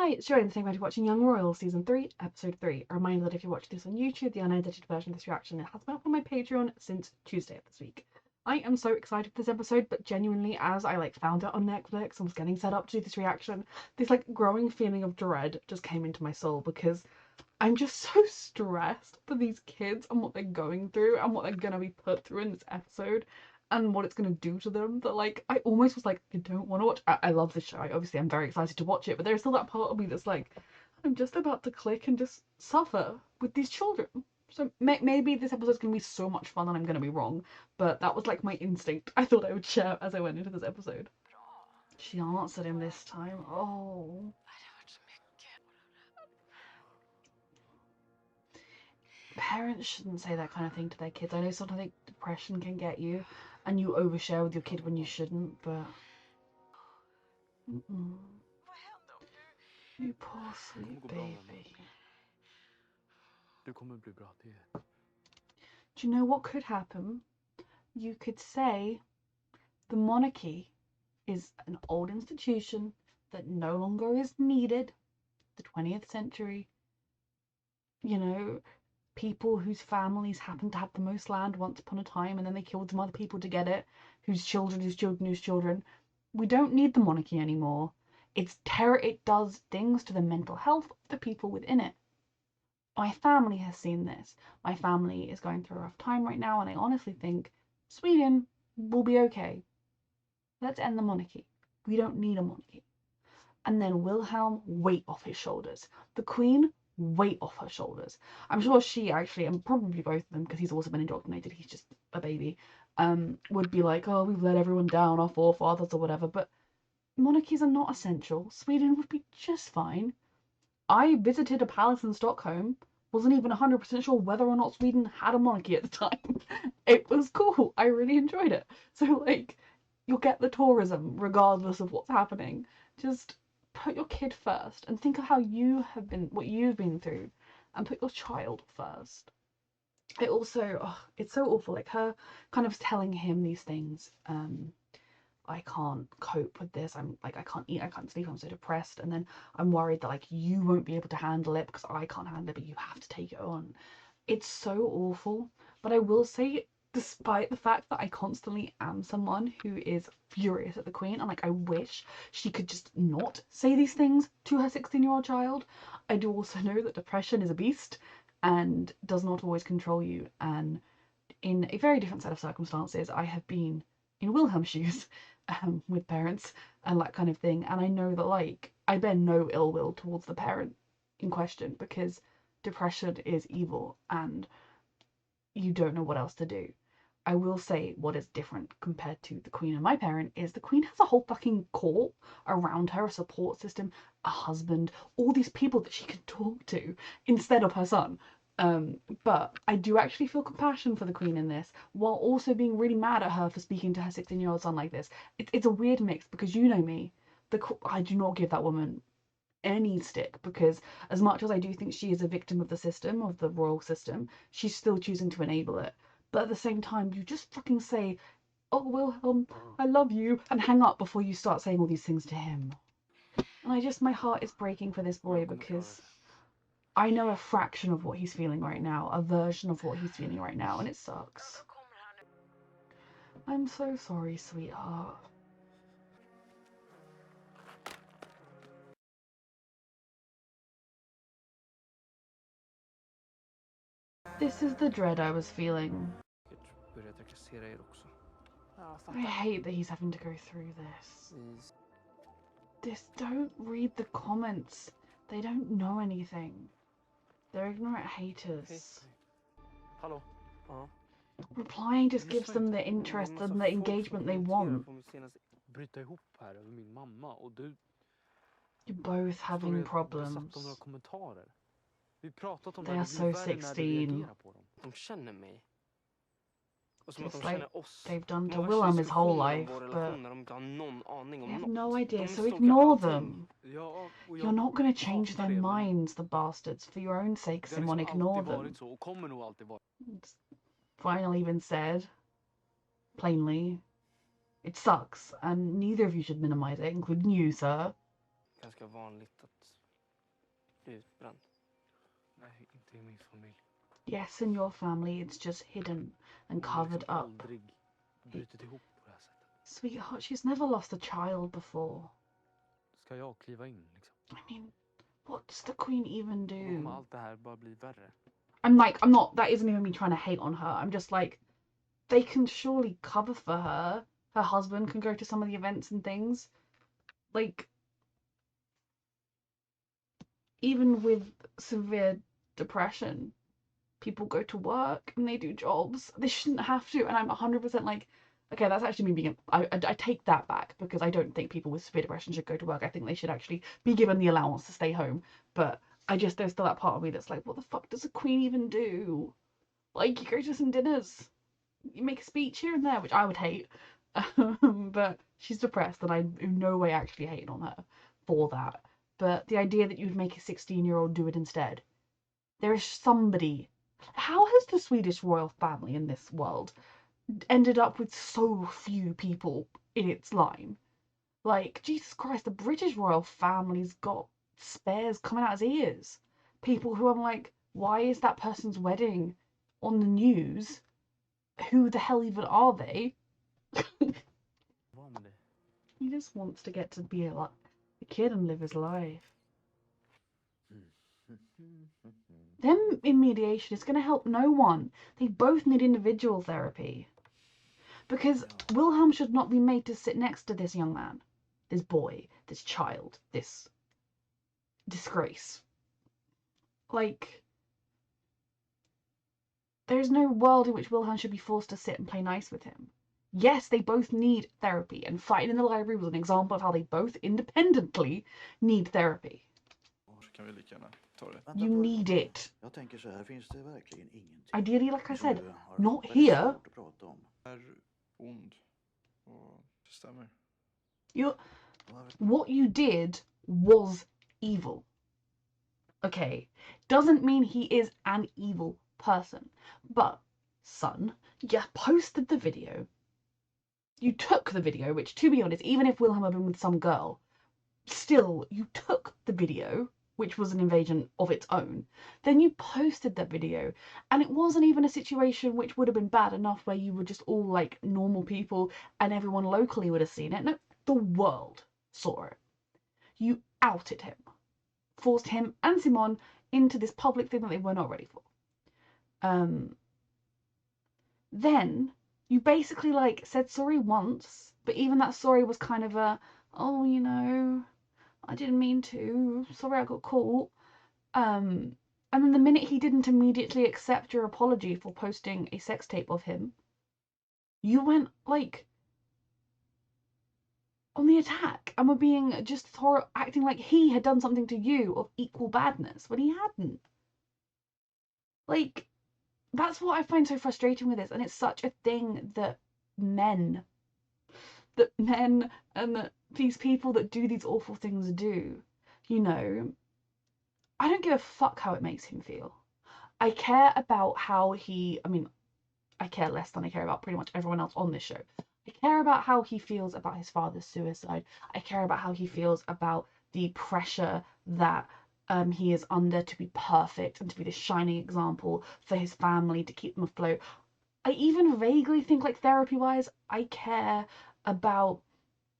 Hi, it's Joanne. Thank you for watching Young Royal Season 3, Episode 3. A reminder that if you're watching this on YouTube, the unedited version of this reaction has been up on my Patreon since Tuesday of this week. I am so excited for this episode, but genuinely, as I found it on Netflix and was getting set up to do this reaction, this growing feeling of dread just came into my soul because I'm just so stressed for these kids and what they're going through and what they're gonna be put through in this episode and what it's gonna do to them that I almost was like, I don't want to watch. I love this show. Obviously, I'm very excited to watch it, but there's still that part of me that's like, I'm just about to click and just suffer with these children. So maybe this episode's gonna be so much fun and I'm gonna be wrong, but that was my instinct I thought I would share as I went into this episode. She answered him this time. Oh. Parents shouldn't say that kind of thing to their kids. I know sometimes depression can get you and you overshare with your kid when you shouldn't, but you poor sweet baby. Do you know what could happen? You could say the monarchy is an old institution that no longer is needed. The 20th century, you know, people whose families happened to have the most land once upon a time and then they killed some other people to get it, whose children, whose children, whose children. We don't need the monarchy anymore. It does things to the mental health of the people within it. My family has seen this. My family is going through a rough time right now and I honestly think Sweden will be okay. Let's end the monarchy. We don't need a monarchy. And then Wilhelm, weight off his shoulders. The Queen, weight off her shoulders. I'm sure she actually, and probably both of them, because he's also been indoctrinated, he's just a baby, would be like, oh, we've let everyone down, our forefathers or whatever, but monarchies are not essential. Sweden would be just fine. I visited a palace in Stockholm, wasn't even 100% sure whether or not Sweden had a monarchy at the time. It was cool. I really enjoyed it. So, you'll get the tourism regardless of what's happening. Just put your kid first and think of how you have been, what you've been through, and put your child first. It also, it's so awful, her kind of telling him these things. I can't cope with this. I'm I can't eat, I can't sleep, I'm so depressed. And then I'm worried that you won't be able to handle it because I can't handle it, but you have to take it on. It's so awful. But I will say, despite the fact that I constantly am someone who is furious at the Queen and I wish she could just not say these things to her 16-year-old child, I do also know that depression is a beast and does not always control you. And in a very different set of circumstances, I have been in Wilhelm's shoes with parents and that kind of thing, and I know that I bear no ill will towards the parent in question because depression is evil and you don't know what else to do. I will say what is different compared to the Queen and my parent is the Queen has a whole fucking court around her, a support system, a husband, all these people that she can talk to instead of her son. But I do actually feel compassion for the Queen in this, while also being really mad at her for speaking to her 16-year-old son like this. It's a weird mix because you know me, I do not give that woman any stick because as much as I do think she is a victim of the system, of the royal system, she's still choosing to enable it. But at the same time, you just fucking say, oh, Wilhelm, I love you, and hang up before you start saying all these things to him. And my heart is breaking for this boy because I know a fraction of what he's feeling right now, a version of what he's feeling right now, and it sucks. I'm so sorry, sweetheart. This is the dread I was feeling. I hate that he's having to go through this. Don't read the comments. They don't know anything. They're ignorant haters. Hello. Replying just gives them the interest and the engagement they want. You're both having problems. They are so 16. Just like they've done to Wilhelm his whole life, but they have no idea, so ignore them. You're not going to change their minds, the bastards. For your own sake, someone ignore them. It's finally been said, plainly. It sucks, and neither of you should minimize it, including you, sir. utbränd. Nej, inte i min familj. Yes, in your family, it's just hidden and Hon har covered liksom up. aldrig brutit ihop på det här sättet. Sweetheart, she's never lost a child before. Ska jag kliva in liksom? I mean, what does the queen even Då kommer do? allt det här bara bli värre. I'm not, that isn't even me trying to hate on her. I'm just like, they can surely cover for her. Her husband can go to some of the events and things. Like, even with severe depression, people go to work and they do jobs. They shouldn't have to. And I'm 100% like, okay, that's actually me being, I take that back, because I don't think people with severe depression should go to work. I think they should actually be given the allowance to stay home. But there's still that part of me that's like, what the fuck does a queen even do? Like, you go to some dinners, you make a speech here and there, which I would hate. But she's depressed, and I'm in no way actually hating on her for that. But the idea that you'd make a 16-year-old do it instead. There is somebody. How has the Swedish royal family in this world ended up with so few people in its line? Like, Jesus Christ, the British royal family's got spares coming out his ears. People who I'm like, why is that person's wedding on the news? Who the hell even are they? He just wants to get to be a kid and live his life. Them in mediation is going to help no one. They both need individual therapy. Because Wilhelm should not be made to sit next to this young man, this boy, this child, this disgrace. Like, there's no world in which Wilhelm should be forced to sit and play nice with him. Yes, they both need therapy, and fighting in the library was an example of how they both independently need therapy. Kan vi lika gärna ta det? You need it. Jag tänker så här, finns det verkligen ingenting? Ideally, like I som said, du har not väldigt here. svårt att prata om? Är ond. Och det stämmer. What you did was evil. Okay, doesn't mean he is an evil person. But, son, you posted the video. You took the video, which, to be honest, even if Wilhelm had been with some girl, still, you took the video, which was an invasion of its own. Then you posted that video, and it wasn't even a situation which would have been bad enough where you were just all like normal people and everyone locally would have seen it. No, the world saw it. You outed him, forced him and Simon into this public thing that they were not ready for. Then you basically like said sorry once, but even that sorry was kind of a, oh, you know, I didn't mean to, sorry I got caught. And then the minute he didn't immediately accept your apology for posting a sex tape of him, you went like on the attack and were being just acting like he had done something to you of equal badness when he hadn't. Like, that's what I find so frustrating with this, and it's such a thing that men and that these people that do these awful things do. You know, I don't give a fuck how it makes him feel. I care about how I care less than I care about pretty much everyone else on this show. I care about how he feels about his father's suicide. I care about how he feels about the pressure that he is under to be perfect and to be the shining example for his family, to keep them afloat. I even vaguely think, like, therapy-wise, I care about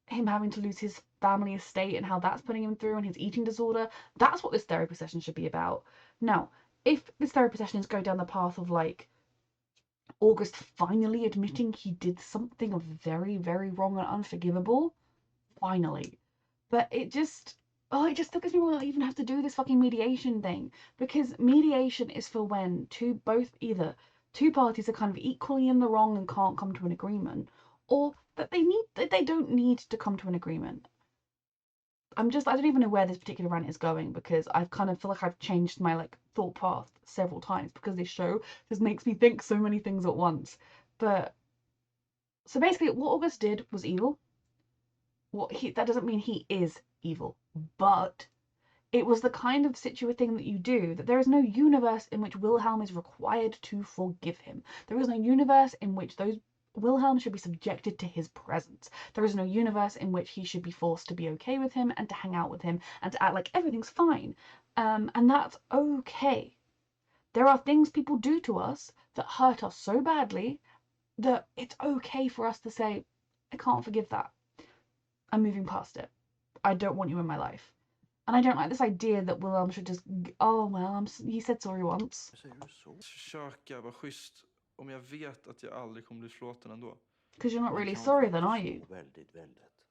him having to lose his family estate and how that's putting him through, and his eating disorder. That's what this therapy session should be about. Now, if this therapy session is going down the path of, like, August finally admitting he did something very, very wrong and unforgivable, finally. But it just still gives me why I even have to do this fucking mediation thing. Because mediation is for when either two parties are kind of equally in the wrong and can't come to an agreement, or that they don't need to come to an agreement. I don't even know where this particular rant is going, because I kind of feel like I've changed my like thought path several times, because this show just makes me think so many things at once. But so basically what August did was evil. That doesn't mean he is evil, but it was the kind of thing that you do, that there is no universe in which Wilhelm is required to forgive him. There is no universe in which those Wilhelm should be subjected to his presence. There is no universe in which he should be forced to be okay with him and to hang out with him and to act like everything's fine. And that's okay. There are things people do to us that hurt us so badly that it's okay for us to say, I can't forgive that. I'm moving past it. I don't want you in my life. And I don't like this idea that Wilhelm should just, oh well, he said sorry once. Säger du så? Försöka vara schysst om jag vet att jag aldrig kommer bli förlåten ändå. Because you're not Det really kan sorry then, faktiskt are you? gå väldigt, väldigt.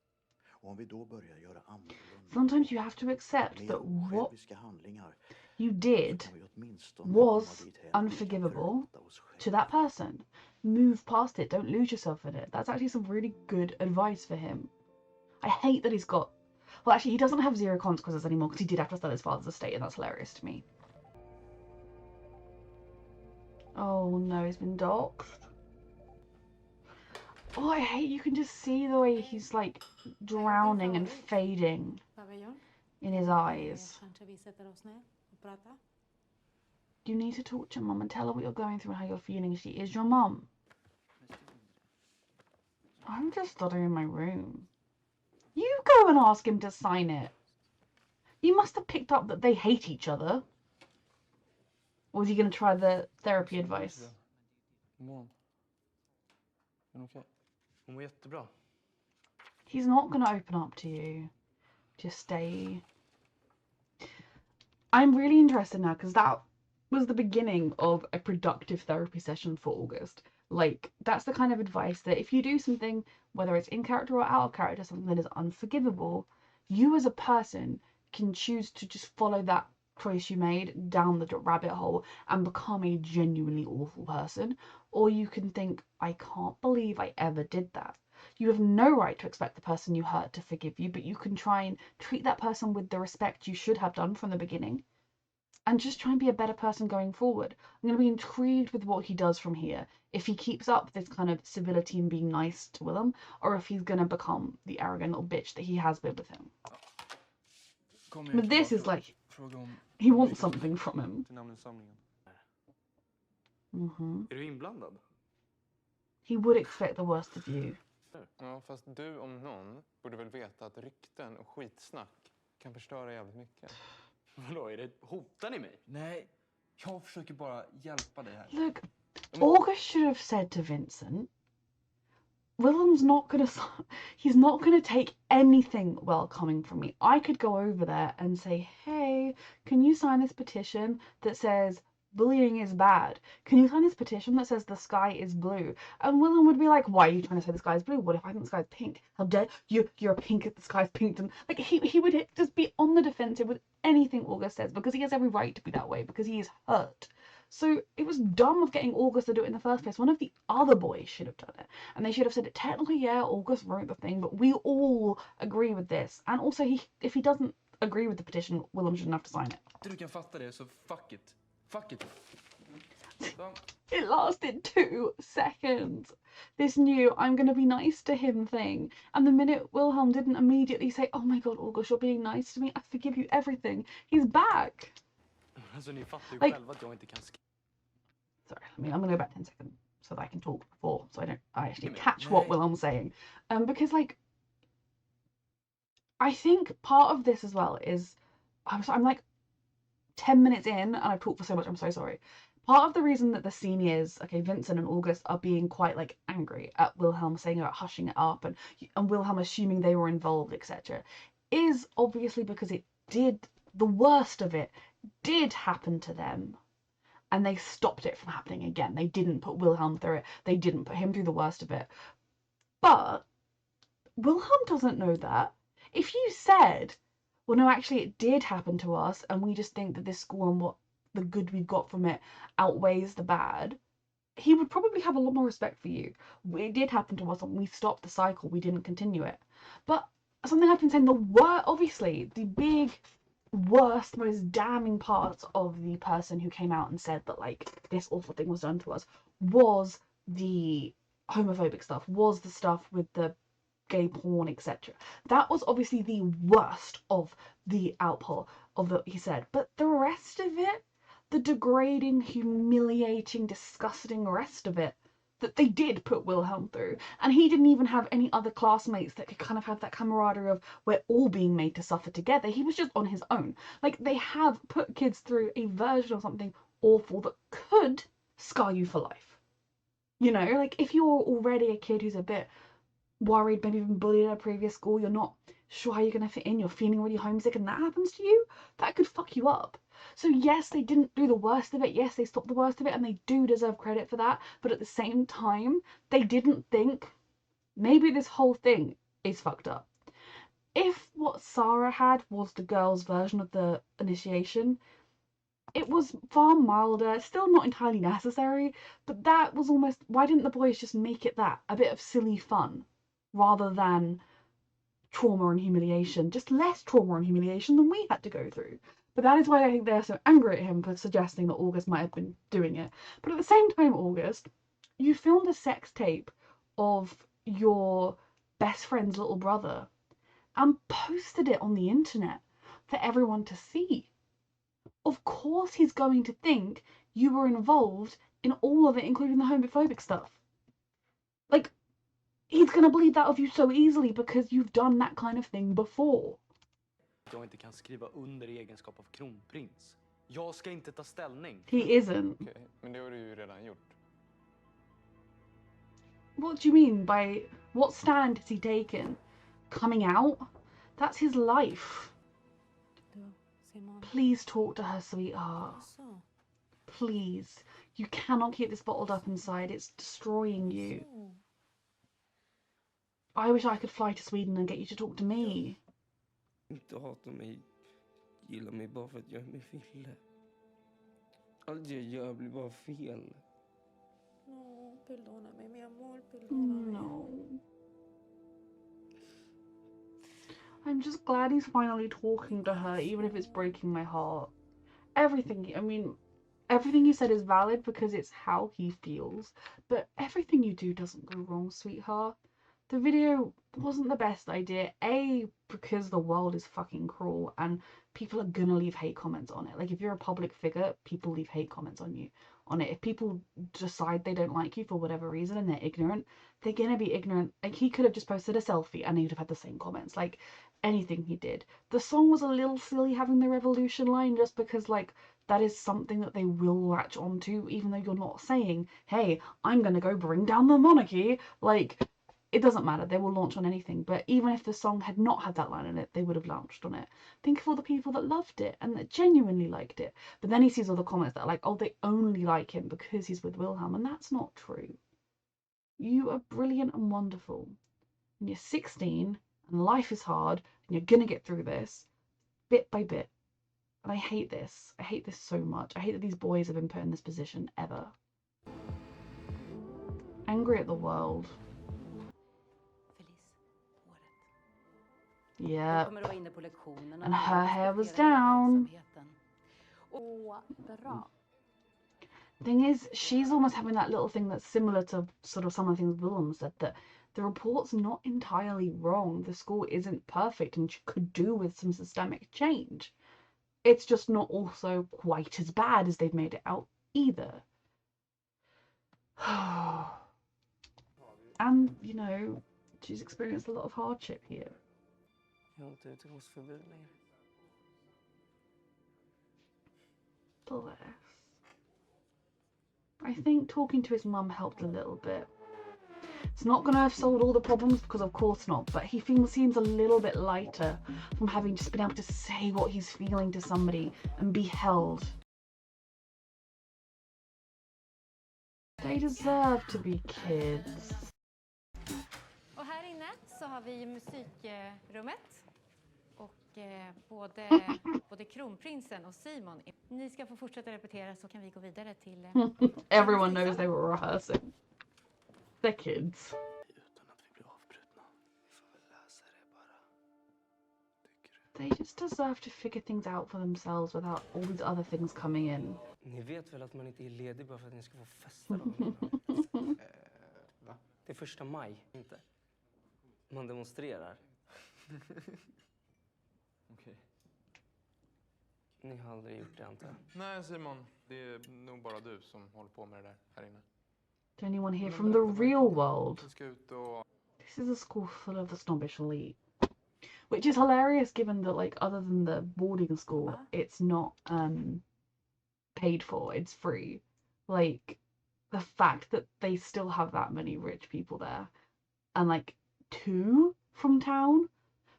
Och om vi då börjar göra annorlunda Sometimes you have to accept mer that what osjälviska handlingar you så did kan vi åtminstone was komma dithän att vi kan unforgivable förlåta oss to själva. that person. Move past it. Don't lose yourself in it. That's actually some really good advice for him. I hate that he's got... Well, actually, he doesn't have 0 consequences anymore because he did have to sell his father's estate, and that's hilarious to me. Oh no, he's been doxxed. Oh, I hate you can just see the way he's like drowning and fading in his eyes. You need to talk to your mum and tell her what you're going through and how you're feeling. She is your mum. I'm just studying in my room. You go and ask him to sign it. You must have picked up that they hate each other. Or was he going to try the therapy advice? Imorgon. Är det okej? Hon mår jättebra. He's not going to open up to you. Just stay. I'm really interested now because that was the beginning of a productive therapy session for August. Like, that's the kind of advice that if you do something, whether it's in character or out of character, something that is unforgivable, you as a person can choose to just follow that choice you made down the rabbit hole and become a genuinely awful person. Or you can think, I can't believe I ever did that. You have no right to expect the person you hurt to forgive you, but you can try and treat that person with the respect you should have done from the beginning. And just try and be a better person going forward. I'm going to be intrigued with what he does from here. If he keeps up this kind of civility and being nice to Willem, or if he's going to become the arrogant little bitch that he has been with him. But this is like, he wants something from him. Är du inblandad? He would expect the worst of you. Ja, fast du om någon borde väl veta att rykten och skitsnack kan förstöra jävligt mycket. Vadå, hotar ni mig? Nej, jag försöker bara hjälpa dig här. Look, August should have said to Vincent, Willem's not gonna, he's not gonna take anything well coming from me. I could go over there and say, hey, can you sign this petition that says bullying is bad? Can you sign this petition that says the sky is blue? And Willem would be like, why are you trying to say the sky is blue? What if I think the sky's pink? How dare you're pink if the sky's pink? And like he would just be on the defensive with anything August says because he has every right to be that way because he is hurt. So it was dumb of getting August to do it in the first place. One of the other boys should have done it. And they should have said it. Technically, yeah, August wrote the thing, but we all agree with this. And also, if he doesn't agree with the petition, Willem shouldn't have to sign it. Du kan fatta det, så fuck it. Fuck it. Så. It lasted 2 seconds. This new I'm going to be nice to him thing. And the minute Wilhelm didn't immediately say, oh my god, August, you're being nice to me. I forgive you everything. He's back. Alltså ni fattar ju Like- själva att jag inte kan Sorry, I'm going to go back 10 seconds so that I can talk before, so I actually catch what Wilhelm's saying. Because like, I think part of this as well is, I'm like 10 minutes in and I've talked for so much, I'm so sorry. Part of the reason that the seniors, okay, Vincent and August, are being quite like angry at Wilhelm saying about hushing it up and Wilhelm assuming they were involved, etc., is obviously because the worst of it did happen to them. And they stopped it from happening again. They didn't put Wilhelm through it. They didn't put him through the worst of it. But Wilhelm doesn't know that. If you said, well, no, actually it did happen to us and we just think that this school and what the good we've got from it outweighs the bad, he would probably have a lot more respect for you. It did happen to us and we stopped the cycle. We didn't continue it. But something I've been saying, obviously, the big, worst, most damning part of the person who came out and said that, like, this awful thing was done to us was the homophobic stuff, was the stuff with the gay porn, etc. That was obviously the worst of the outpour of the, he said. But the rest of it, the degrading, humiliating, disgusting rest of it, that they did put Wilhelm through. And he didn't even have any other classmates that could kind of have that camaraderie of we're all being made to suffer together. He was just on his own. Like, they have put kids through a version of something awful that could scar you for life. You know, like, if you're already a kid who's a bit worried, maybe even bullied at a previous school, you're not sure how you're going to fit in, you're feeling really homesick, and that happens to you, that could fuck you up. So yes, they didn't do the worst of it, yes, they stopped the worst of it, and they do deserve credit for that, but at the same time, they didn't think, maybe this whole thing is fucked up. If what Sarah had was the girl's version of the initiation, it was far milder, still not entirely necessary, but that was almost, why didn't the boys just make it that, a bit of silly fun, rather than trauma and humiliation, just less trauma and humiliation than we had to go through. But that is why I think they're so angry at him for suggesting that August might have been doing it. But at the same time, August, you filmed a sex tape of your best friend's little brother and posted it on the internet for everyone to see. Of course he's going to think you were involved in all of it, including the homophobic stuff. Like, he's gonna believe that of you so easily because you've done that kind of thing before. Jag inte kan skriva under i egenskap av kronprins. Jag ska inte ta ställning. He isn't. Okej, men det har du ju redan gjort. What do you mean by what stand has he taken? Coming out? That's his life. Please talk to her, sweetheart. Please. You cannot keep this bottled up inside. It's destroying you. I wish I could fly to Sweden and get you to talk to me. Inte hata mig, gilla mig bara för att jag är med Fille. Allt jag gör blir bara fel. No, perdóname, mi amor, perdóname. No. I'm just glad he's finally talking to her, even if it's breaking my heart. Everything you said is valid because it's how he feels, but everything you do doesn't go wrong, sweetheart. The video wasn't the best idea, A, because the world is fucking cruel and people are gonna leave hate comments on it. Like, if you're a public figure, people leave hate comments on it. If people decide they don't like you for whatever reason and they're ignorant, they're gonna be ignorant. Like, he could have just posted a selfie and he'd have had the same comments. Like, anything he did. The song was a little silly having the revolution line just because, like, that is something that they will latch onto, even though you're not saying, hey, I'm gonna go bring down the monarchy. Like, it doesn't matter, they will launch on anything. But even if the song had not had that line in it, they would have launched on it. Think of all the people that loved it and that genuinely liked it. But then he sees all the comments that are like, oh, they only like him because he's with Wilhelm, and that's not true. You are brilliant and wonderful. And you're 16, and life is hard, and you're gonna get through this, bit by bit. And I hate this. I hate this so much. I hate that these boys have been put in this position, ever. Angry at the world. Yeah. And her hair was down. Thing is, she's almost having that little thing that's similar to sort of some of the things Willem said, that the report's not entirely wrong. The school isn't perfect and could do with some systemic change. It's just not also quite as bad as they've made it out either. And, you know, she's experienced a lot of hardship here. Jag har inte utegångsförbud längre. Bless. I think talking to his mum helped a little bit. It's not going to have solved all the problems, because of course not, but he seems a little bit lighter from having just been able to say what he's feeling to somebody and be held. They deserve to be kids. Och här inne så har vi musikrummet. Och både kronprinsen och Simon. Ni ska få fortsätta repetera så kan vi gå vidare till... Everyone knows they were rehearsing. They're kids. Utan att vi blir avbrutna. Vi får väl läsa det bara. Tycker du? They just deserve to figure things out for themselves without all these other things coming in. Ni vet väl att man inte är ledig bara för att ni ska få festa dagen innan? Va? Det är 1 maj, inte. Man demonstrerar. Okej. Ni har aldrig gjort det, antar jag. Nej, Simon. Det är nog bara du som håller på med det där här inne. To anyone here from the real world. Vi ska ut och... This is a school full of the snobbish elite. Which is hilarious given that, like, other than the boarding school, it's not paid for, it's free. Like, the fact that they still have that many rich people there, and like 2 from town,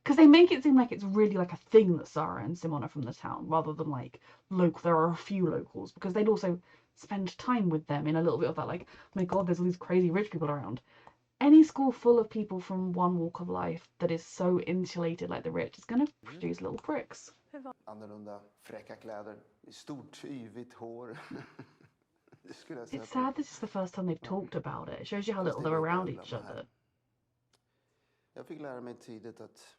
because they make it seem like it's really like a thing that Sarah and Simon are from the town, rather than like local. There are a few locals, because they'd also spend time with them in a little bit of that, like, oh my god, there's all these crazy rich people around. Any school full of people from one walk of life that is so insulated like the rich is going to produce little pricks. Annorlunda, fräcka kläder, stort, yvigt hår. Det skulle jag säga It's på- sad this is the first time they've talked about it. It shows you how little they're around each other. Jag fick lära mig tidigt att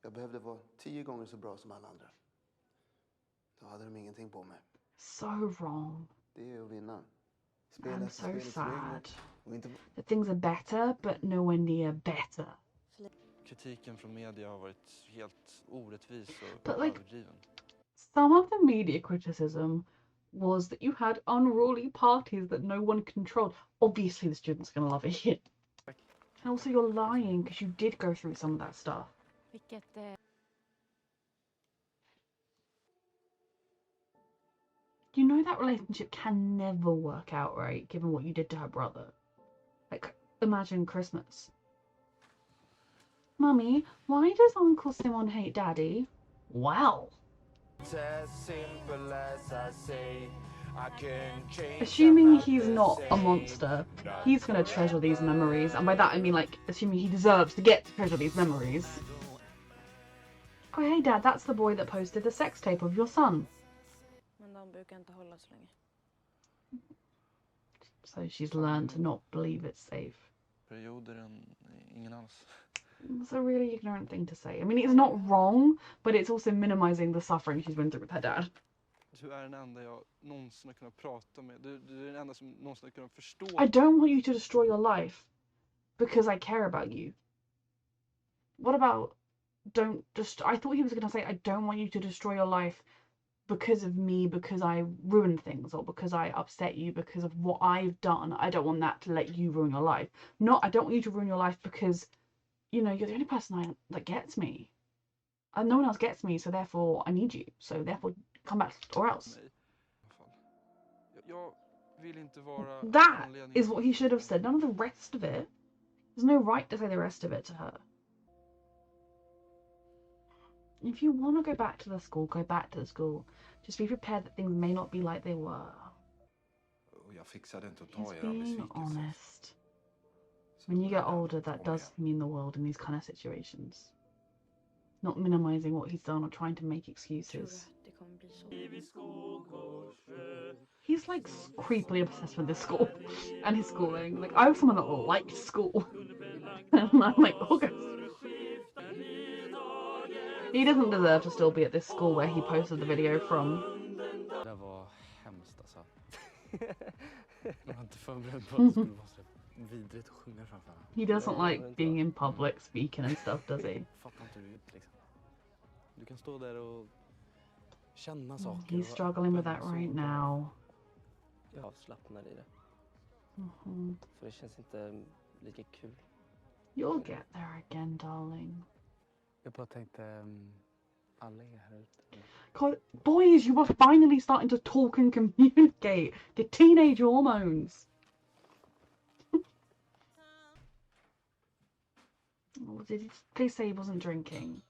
jag behövde vara 10 gånger så bra som alla andra. Då hade de ingenting på mig. So wrong. Det är att vinna. I'm so spelets regler sad och inte... that things are better, but nowhere near better. Kritiken från media har varit helt orättvis och But, like, överdriven. Some of the media criticism was that you had unruly parties that no one controlled. Obviously, the students are going to love it. And also, you're lying because you did go through some of that stuff. Vilket... You know that relationship can never work out, right? Given what you did to her brother. Like, imagine Christmas. Mummy, why does Uncle Simon hate Daddy? Well. Assuming he's not a monster, he's gonna treasure these memories, and by that I mean, like, assuming he deserves to get to treasure these memories. Oh hey Dad, that's the boy that posted the sex tape of your son. Men de brukar inte hålla så länge. So she's learned to not believe it's safe. Perioder ingen alls. It's a really ignorant thing to say. I mean, it's not wrong, but it's also minimizing the suffering she's been through with her dad. Du är den enda jag någonsin har kunnat prata med. Du är den enda som någonsin har kunnat förstå. I don't want you to destroy your life because I care about you. What about don't just... I thought he was going to say, I don't want you to destroy your life because of me, because I ruined things, or because I upset you because of what I've done. I don't want that to let you ruin your life. Not, I don't want you to ruin your life because, you know, you're the only person that gets me. And no one else gets me, so therefore I need you. So therefore come back or else. Jag vill inte vara That anledningen is what he should have said. None of the rest of it. There's no right to say the rest of it to her. If you want to go back to the school, go back to the school. Just be prepared that things may not be like they were. Och jag fixade inte att ta He's era being besvikelse. honest. When you get older, that does mean the world in these kind of situations. Not minimizing what he's done or trying to make Tror du excuses. att det kommer bli så? He's like creepily obsessed with this school and his schooling. Like, I was someone that liked school. And I'm like, okay. He doesn't deserve to still be at this school where he posted the video from. Det var hemskt alltså. Jag var inte förberedd på att det skulle vara så vidrigt att sjunga framför honom. He doesn't like being in public speaking and stuff, does he? Fattar inte hur det är liksom. Du kan stå där och känna saker. He's struggling with that right now. Jag avslappnar i det. Mhm. För det känns inte lika kul. You'll get there again, darling. Jag bara tänkte, alla är här ute. God, boys, you are finally starting to talk and communicate. The teenage hormones. Oh, did he please say he wasn't drinking?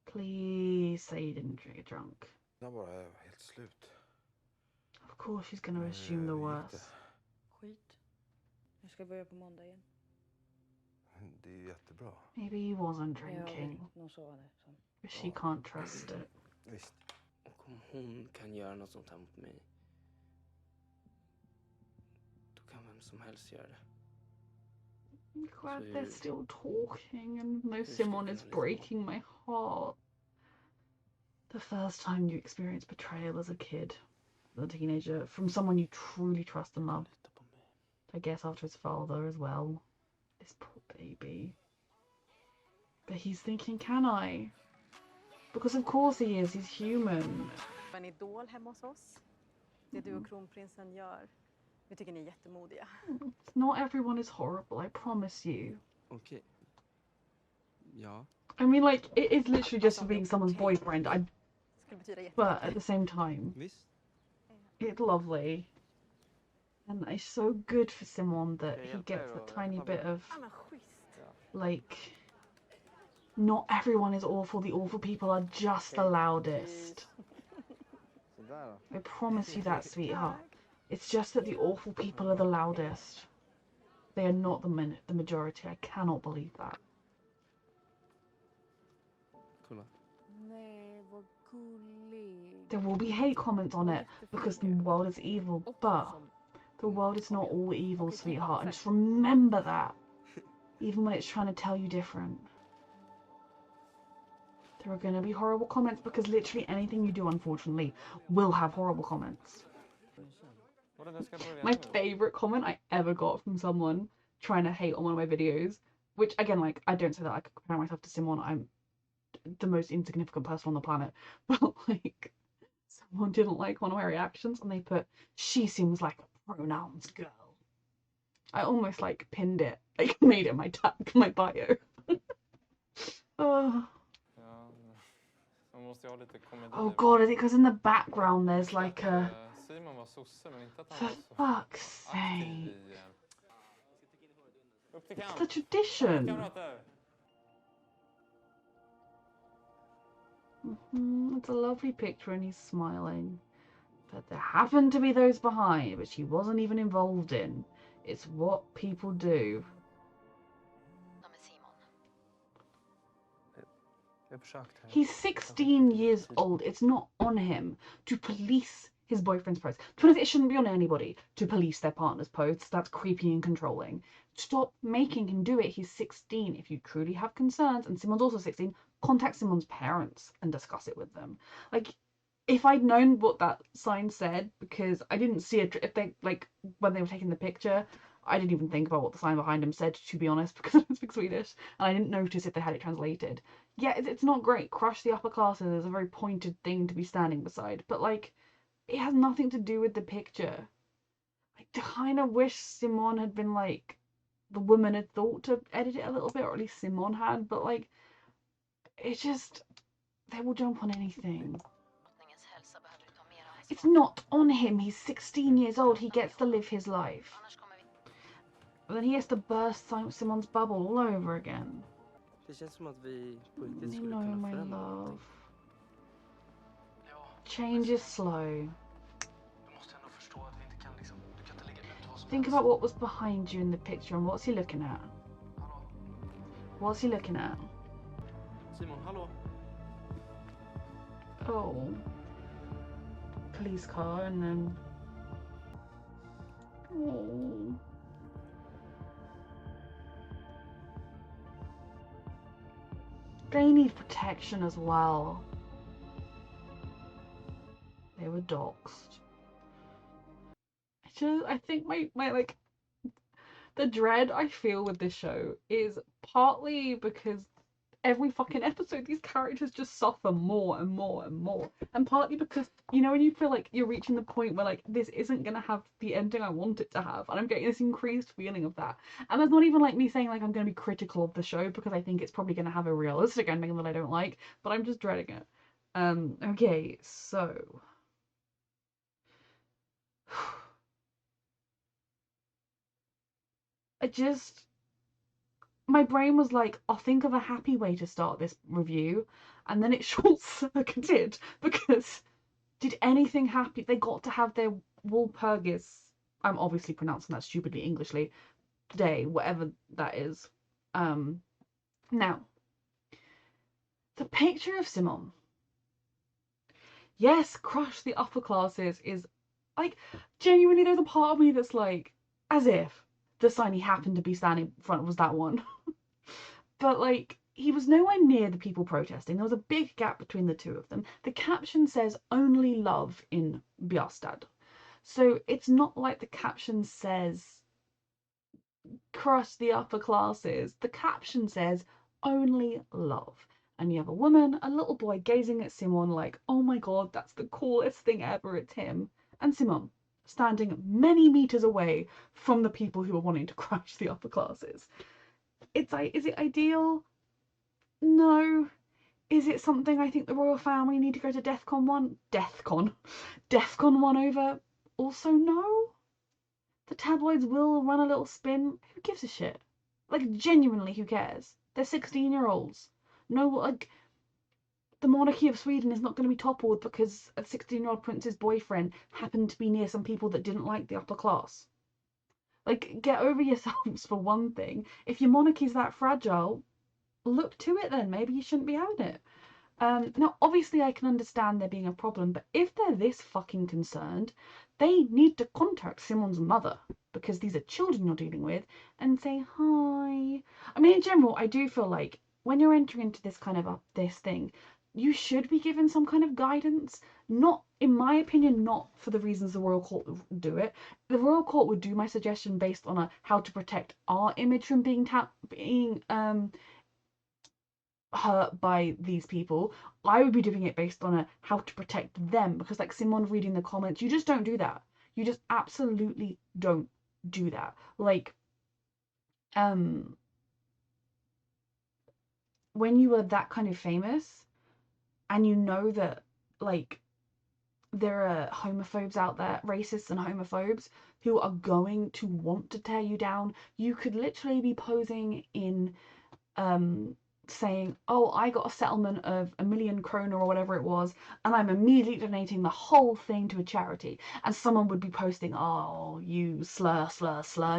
Please say he didn't get drunk. Jag bara är helt slut. Of course she's gonna assume the worst. Skit. Jag ska börja på måndag igen. Det är jättebra. Maybe he wasn't Jag vill drinking, nog sova det. Så. but she can't trust it. Visst. Och om hon kan göra något sånt här mot mig, då kan vem som helst göra det. I'm glad So they're still talking, and no ska Simon kunna is leva. breaking my heart. The first time you experience betrayal as a kid, as a teenager, from someone you truly trust and love. Lita på mig. I guess after his father as well. This poor baby. But he's thinking, can I? Because of course he is, he's human. En idol hemma hos oss. Det du och kronprinsen gör. Vi tycker ni är jättemodiga. Not everyone is horrible, I promise you. Okej. Ja. I mean, like, it is literally just for being someone's boyfriend, Skulle betyda but jättemycket. at the same time, Visst. it's lovely. And it's so good for Simon that he gets a tiny bit of, Ja, men schysst. like, not everyone is awful, the awful people are just the loudest. Sådär då. I promise you that, sweetheart. It's just that the awful people are the loudest. They are not the majority. I cannot believe that. Kolla. Nej, vad gullig. There will be hate comments on it because the world is evil, but the world is not all evil, sweetheart. And just remember that, even when it's trying to tell you different. There are going to be horrible comments because literally anything you do, unfortunately, will have horrible comments. My favourite comment I ever got from someone trying to hate on one of my videos, which again, like, I don't say that I could compare myself to Simon, I'm the most insignificant person on the planet, but like, someone didn't like one of my reactions and they put, "She seems like a pronouns girl." I almost like pinned it, like made it my tag, my bio. Oh. Man måste ju ha lite komedi. Oh god, I think because in the background there's like a... Simon var sosse, men inte att For han var så fuck's aktiv sake. i... Upp till It's kamp! the tradition. Kamrater! It's a lovely picture and he's smiling. But there happened to be those behind, which he wasn't even involved in. It's what people do. He's 16 years old. It's not on him to police his boyfriend's posts. To be honest, it shouldn't be on anybody to police their partner's posts. That's creepy and controlling. Stop making him do it. He's 16. If you truly have concerns, and Simon's also 16, contact Simon's parents and discuss it with them. Like, if I'd known what that sign said, because I didn't see it, if they, like, when they were taking the picture, I didn't even think about what the sign behind him said, to be honest, because I don't speak Swedish, and I didn't notice if they had it translated. Yeah, it's not great. Crush the upper classes is a very pointed thing to be standing beside, but, like, it has nothing to do with the picture. I kind of wish Simon had been, like, the woman had thought to edit it a little bit, or at least Simon had, but, like, it's just, they will jump on anything. It's not on him. He's 16 years old. He gets to live his life. And then he has to burst Simon's bubble all over again. Det känns som att vi på riktigt You skulle know, kunna my förändra love. någonting. Change is slow. Think about what was behind you in the picture and what's he looking at? What's he looking at? Simon, hallå? Oh. Police car and then... Oh. They need protection as well. They were doxxed. I think my like, the dread I feel with this show is partly because every fucking episode these characters just suffer more and more and more, and partly because, you know, when you feel like you're reaching the point where, like, this isn't gonna have the ending I want it to have, and I'm getting this increased feeling of that. And that's not even like me saying like I'm gonna be critical of the show, because I think it's probably gonna have a realistic ending that I don't like, but I'm just dreading it. Okay, so my brain was like, I'll think of a happy way to start this review, and then it short-circuited because did anything happy? They got to have their Walpurgis, I'm obviously pronouncing that stupidly Englishly, day, whatever that is. Now, the picture of Simon, yes, crush the upper classes is, like, genuinely there's a part of me that's like, as if the sign he happened to be standing in front of was that one. But, like, he was nowhere near the people protesting. There was a big gap between the two of them. The caption says only love in Björstad. So it's not like the caption says crush the upper classes. The caption says only love. And you have a woman, a little boy gazing at Simon like, oh my god, that's the coolest thing ever, it's him. And Simon, standing many meters away from the people who are wanting to crash the upper classes. It's like, is it ideal? No. Is it something I think the royal family need to go to DEFCON 1? DEFCON 1 over? Also no. The tabloids will run a little spin. Who gives a shit? Like, genuinely, who cares? They're 16-year-olds. No, like, the monarchy of Sweden is not going to be toppled because a 16-year-old prince's boyfriend happened to be near some people that didn't like the upper class. Like, get over yourselves for one thing. If your monarchy's that fragile, look to it then. Maybe you shouldn't be having it. Now, obviously, I can understand there being a problem, but if they're this fucking concerned, they need to contact Simon's mother, because these are children you're dealing with, and say hi. I mean, in general, I do feel like when you're entering into this kind of this thing, you should be given some kind of guidance. Not, in my opinion, not for the reasons the Royal Court would do it. The Royal Court would do my suggestion based on how to protect our image from being hurt by these people. I would be doing it based on how to protect them, because like Simon reading the comments, you just don't do that. You just absolutely don't do that. Like, when you are that kind of famous and you know that like there are homophobes out there, racists and homophobes, who are going to want to tear you down, you could literally be posing in saying, oh, I got a settlement of 1 million kroner or whatever it was, and I'm immediately donating the whole thing to a charity. And someone would be posting, oh, you slur,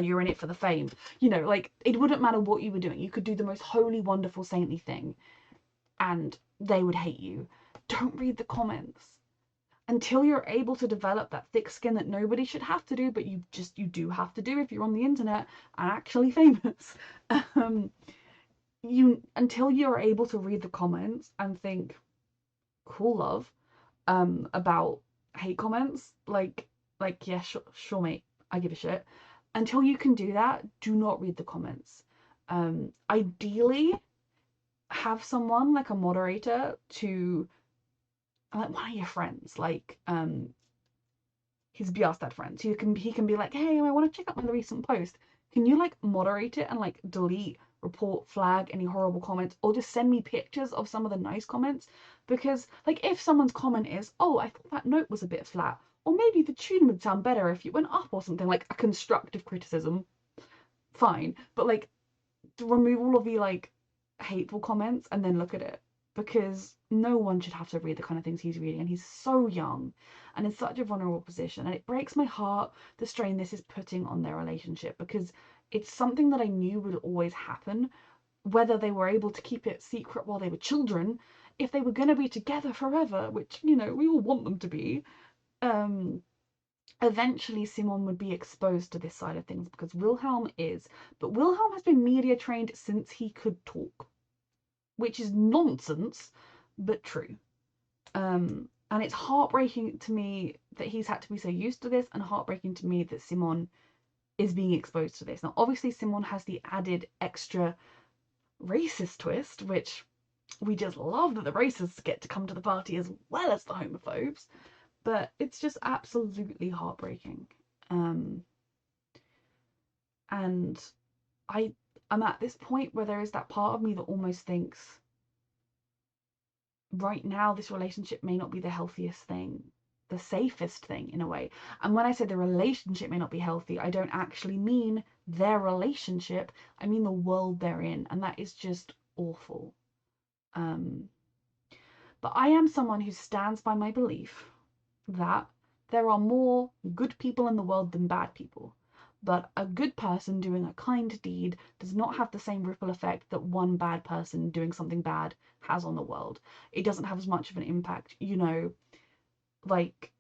you're in it for the fame. You know, like, it wouldn't matter what you were doing. You could do the most holy, wonderful, saintly thing, and they would hate you. Don't read the comments. Until you're able to develop that thick skin that nobody should have to do, but you do have to do if you're on the internet and actually famous. Until you're able to read the comments and think, cool, love, about hate comments, like yeah, sure mate, I give a shit. Until you can do that, do not read the comments. Ideally, have someone like a moderator to, like, one of your friends, like his Bjarstad friends, he can be like, hey, I want to check out my recent post. Can you like moderate it and like delete, report, flag any horrible comments, or just send me pictures of some of the nice comments? Because like, if someone's comment is, oh, I thought that note was a bit flat, or maybe the tune would sound better if it went up, or something, like a constructive criticism, fine, but like, remove all of the like hateful comments and then look at it, because no one should have to read the kind of things he's reading, and he's so young and in such a vulnerable position, and it breaks my heart the strain this is putting on their relationship, because it's something that I knew would always happen, whether they were able to keep it secret while they were children, if they were going to be together forever, which, you know, we all want them to be. Eventually Simon would be exposed to this side of things, because Wilhelm has been media trained since he could talk, which is nonsense, but true. And it's heartbreaking to me that he's had to be so used to this, and heartbreaking to me that Simon is being exposed to this. Now, obviously, Simon has the added extra racist twist, which we just love that the racists get to come to the party as well as the homophobes, but it's just absolutely heartbreaking. And I'm at this point where there is that part of me that almost thinks, right now this relationship may not be the healthiest thing, the safest thing in a way. And when I say the relationship may not be healthy, I don't actually mean their relationship, I mean the world they're in, and that is just awful. But I am someone who stands by my belief that there are more good people in the world than bad people. But a good person doing a kind deed does not have the same ripple effect that one bad person doing something bad has on the world. It doesn't have as much of an impact, you know, like,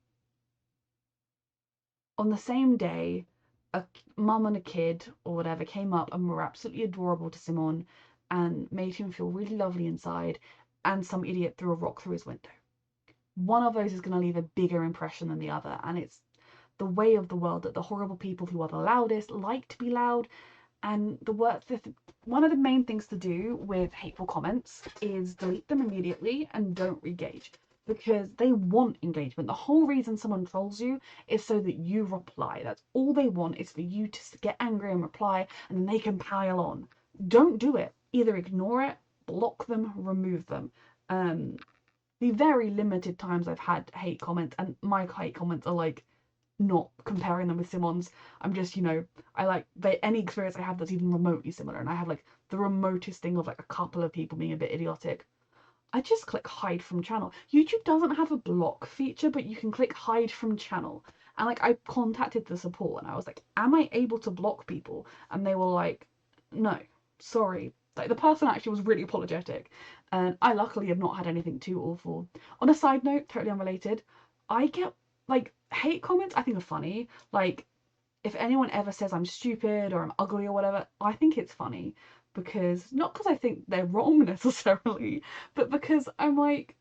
on the same day, a mum and a kid or whatever came up and were absolutely adorable to Simon and made him feel really lovely inside, and some idiot threw a rock through his window. One of those is going to leave a bigger impression than the other, and it's the way of the world that the horrible people who are the loudest like to be loud. And one of the main things to do with hateful comments is delete them immediately and don't engage. because they want engagement. The whole reason someone trolls you is so that you reply. That's all they want, is for you to get angry and reply, and then they can pile on. Don't do it. Either ignore it, block them, remove them. The very limited times I've had hate comments, and my hate comments are like not comparing them with Simon's. I'm just, I like any experience I have that's even remotely similar, and I have like the remotest thing of like a couple of people being a bit idiotic, I just click hide from channel. YouTube doesn't have a block feature, but you can click hide from channel. And like I contacted the support and I was like, am I able to block people? And they were like, no, sorry. Like the person actually was really apologetic. And I luckily have not had anything too awful. On a side note, totally unrelated, I get like hate comments I think are funny. Like if anyone ever says I'm stupid or I'm ugly or whatever, I think it's funny, because not because I think they're wrong necessarily, but because I'm like,